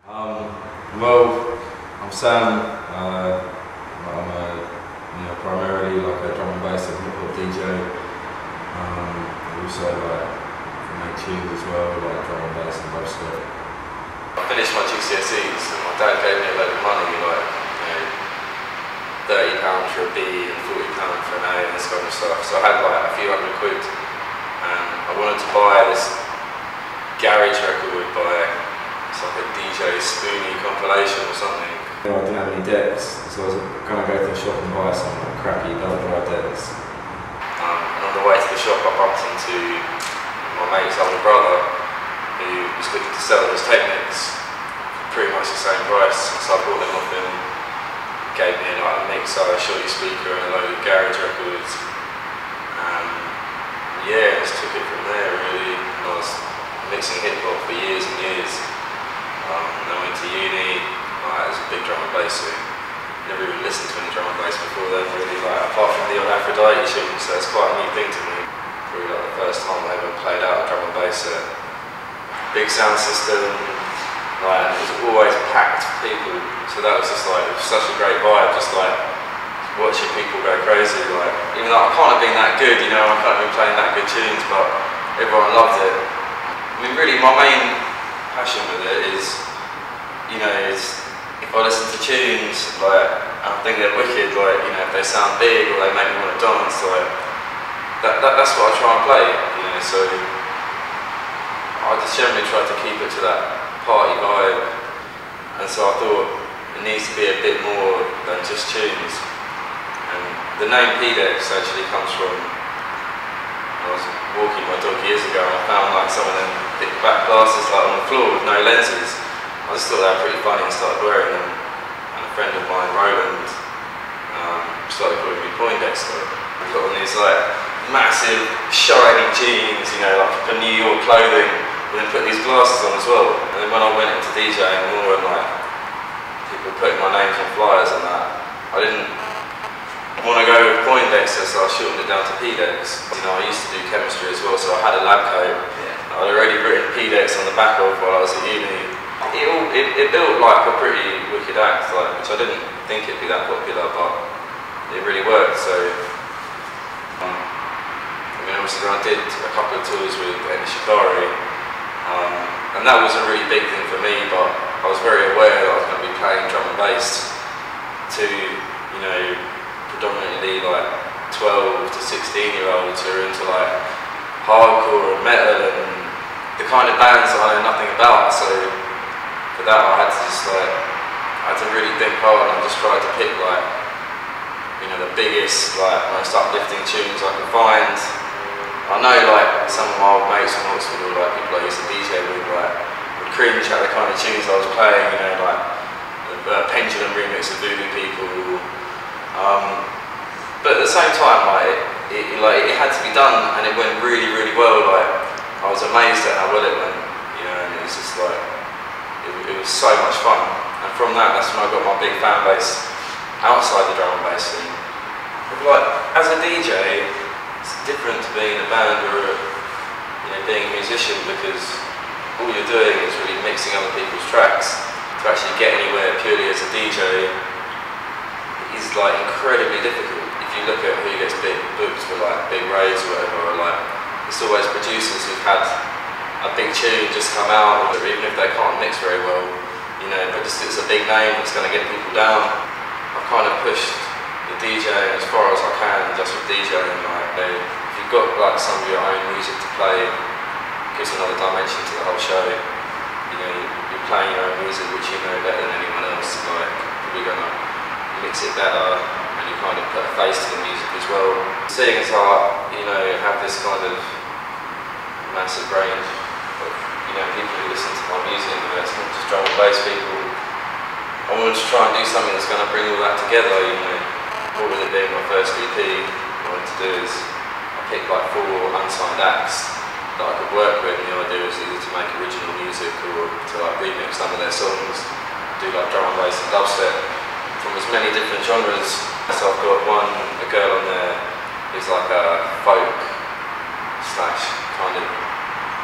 Well, I'm Sam. I'm primarily like a drum and bass and hip hop DJ. Also make tunes as well, like drum and bass and dubstep. I finished my GCSEs and my dad gave me a load of money, like £30 for a B and £40 for an A and this kind of stuff. So I had like a few £100 and I wanted to buy this garage record by it's like a DJ Spoony compilation or something. I didn't have any decks, so I was going to go to the shop and buy some crappy double drive decks. And on the way to the shop I bumped into my mate's older brother who was looking to sell his Technics for pretty much the same price, so I bought them off him, gave me like a mixer, a shoddy speaker and a load of garage records. Yeah, just took it from there really. I was mixing hip hop for years and years. And I went to uni, as a big drum and bass scene. Never even listened to any drum and bass before then really, apart from the old Aphrodite tune, so it's quite a new thing to me. Probably like the first time I ever played out a drum and bass set. Big sound system, it was always packed with people, so that was just such a great vibe, just watching people go crazy. Even though I can't have been that good, I can't have been playing that good tunes, but everyone loved it. I mean, really, my main passion with it is, if I listen to tunes, I think they're wicked, if they sound big or they make me want to dance, that's what I try and play, so I just generally try to keep it to that party vibe, and so I thought it needs to be a bit more than just tunes. And the name P-Dex actually comes from, I was walking my dog years ago and I found some of them thick back glasses on the floor with no lenses. I just thought they were pretty funny and started wearing them. And a friend of mine, Roland, started calling me P-Dex. I put on these massive shiny jeans, like New York clothing, and then put these glasses on as well. And then when I went into DJing more and people putting my names on flyers and that, I didn't want to go with P-Dex, so I shortened it down to P-Dex. I used to do chemistry as well, so I had a lab coat. I'd already written P-Dex on the back of while I was at uni. It built a pretty wicked act, which I didn't think it'd be that popular, but it really worked. So, obviously I did a couple of tours with Shikari, and that was a really big thing for me, but I was very aware that I was going to be playing drum and bass to, predominantly 12 to 16-year-olds who are into hardcore and metal and the kind of bands that I know nothing about. So for that I had to just I had to really think hard and just try to pick the biggest, most uplifting tunes I could find. I know some of my old mates from Oxford or people I used to DJ with would cringe at the kind of tunes I was playing, the Pendulum remix of Voodoo People. But at the same time, it had to be done, and it went really, really well. I was amazed at how well it went, and it was just it was so much fun. And from that's when I got my big fan base outside the drum and bass scene. But as a DJ, it's different to being in a band or being a musician, because all you're doing is really mixing other people's tracks. To actually get anywhere purely as a DJ is incredibly difficult. If you look at who gets booked for big raves or whatever, or it's always producers who've had a big tune just come out, or even if they can't mix very well, but just it's a big name that's going to get people down. I've kind of pushed the DJing as far as I can, just with DJing. If you've got some of your own music to play, it gives another dimension to the whole show. You're playing your own music, which you know better than anyone else. We're gonna mix it better, and you kind of put a face to the music as well. Seeing as how have this kind of massive range of people who listen to my music, it's not just drum and bass people. I wanted to try and do something that's going to bring all that together. All with it being my first EP, what I wanted to do is I picked 4 unsigned acts that I could work with, and the idea was either to make original music or to remix some of their songs, do drum and bass and dubstep from as many different genres. So I've got a girl on there who's a folk / kind of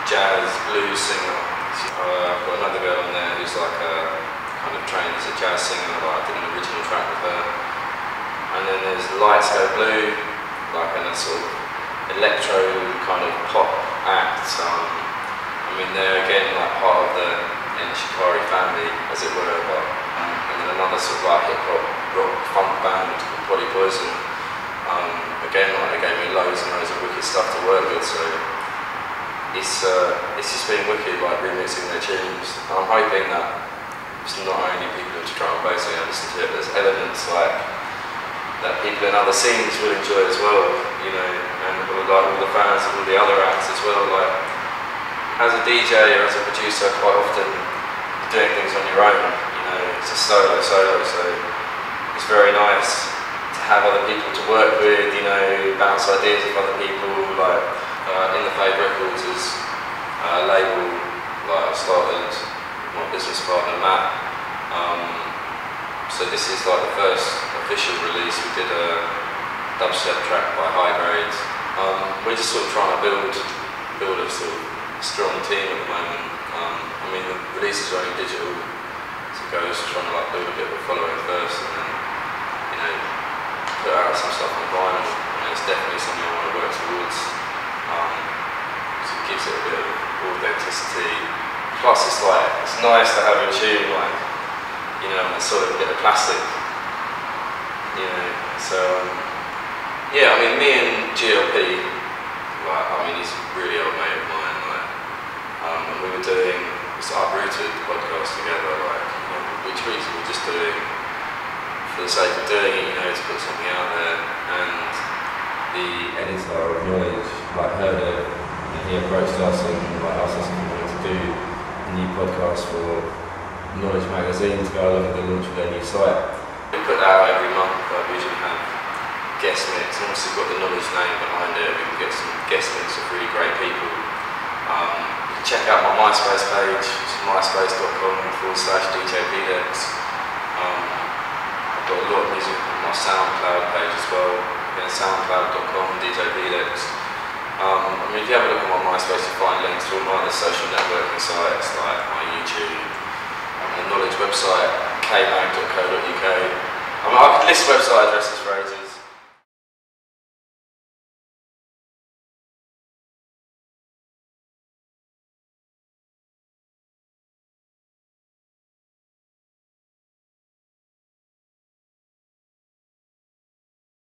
jazz blues singer. I've got another girl on there who's jazz singer, like I did an original track with her. And then there's Lights Go Blue, like a sort of electro kind of pop act. I mean, they're again like part of the Shikari family, as it were. But, and then another sort of like hip hop, rock, funk band called Body Poison. Again, like they gave me loads and loads of wicked stuff to work with. So it's just been wicked, like remixing their tunes. And I'm hoping that it's not only people into drum and bass who listen to it, there's elements like that people in other scenes will enjoy as well, you know, and like all the fans of all the other acts as well. Like as a DJ or as a producer, quite often you're doing things on your own, you know, it's a solo, so it's very nice to have other people to work with, you know, bounce ideas of other people. Like In the Fade Records is a label like I started with my business partner Matt. So this is like the first official release. We did a dubstep track by High Grade. We're just sort of trying to build a sort of strong team at the moment. I mean, the releases are only digital, so it goes trying to like build a bit of a following first, and then, you know, put out some stuff on vinyl. And it's definitely something I want to work towards. So it gives it a bit of authenticity. Plus, it's nice to have a tune like, you know, a sort of bit of plastic, you know. So yeah, I mean, me and GLP, like, I mean, he's a really old mate of mine, like, and we were doing this Uprooted podcast together, like, you know, which we were just doing for the sake of doing it, you know, to put something out there. And the editor of Knowledge, like, heard it, and he approached us and like asked us if we wanted to do a new podcast for Knowledge magazine to go along with the launch of their new site. We put that out every month. We usually have guest mix, and obviously got the Knowledge name behind it. We can get some guest mix of really great people. You can check out my MySpace page, which is myspace.com/DJ P-Dex. I've got a lot of music on my SoundCloud page as well. Again, soundcloud.com DJ P-Dex. I mean, if you have a look at my MySpace, you'll find links to all my other social networking sites like my YouTube. The Knowledge website, kmag.co.uk. I mean, I could list website addresses for ages.